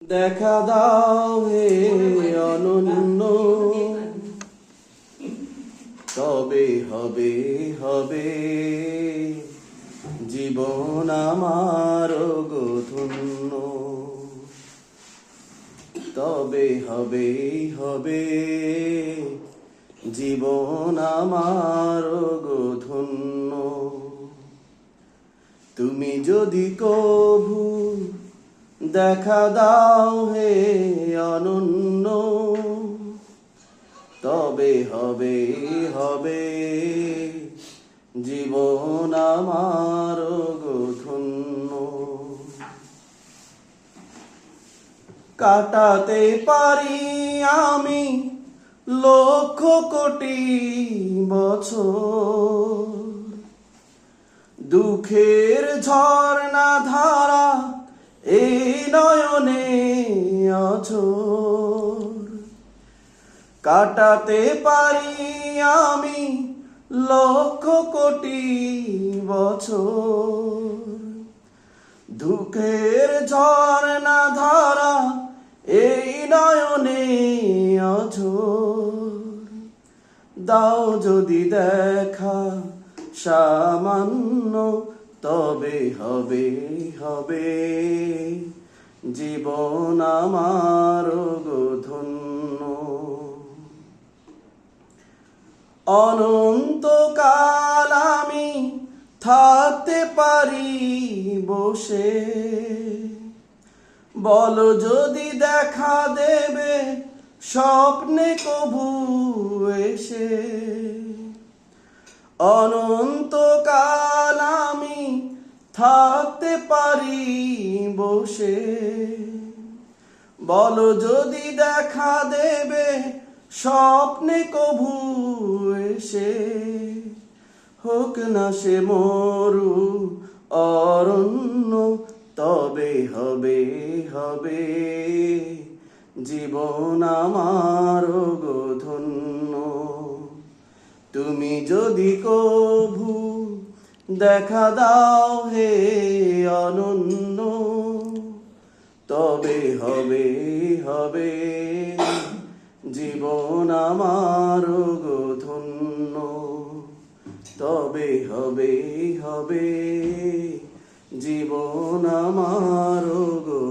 দেখা দাও হে অনন্য, তবে হবে হবে জীবন আমার গো ধন্য। তবে হবে হবে জীবন আমার গো ধন্য। তুমি যদি কভু দেখা দাও হে অনন্য, তবে হবে হবে জীবন আমার গো ধন্য। কাটাতে পারি আমি লক্ষ কোটি বছর, দুঃখের ঝর্ণা ধারা এই নয়নে অঝোর। কাটাতে পারি আমি লক্ষ কোটি বছর, দুঃখের ঝর্ণা ধারা এই নয়নে অঝোর। দাও যদি দেখা সামান্য, তবে হবে হবে জীবন আমার গো ধন্য। অনন্তকাল আমি থাকতে পারি বসে, বলো যদি দেখা দেবে স্বপ্নে কভু এসে। অনন্তকাল আমি থাকতে পারি বসে, বলো যদি দেখা দেবে স্বপ্নে কভু এসে। হোক না সে মরু অরণ্য, তবে হবে হবে জীবন আমার গো ধন্য। তুমি যদি কভু দেখা দাও হে অনন্য, তবে হবে হবে জীবন আমার গো ধন্য। তবে হবে হবে জীবন আমার গো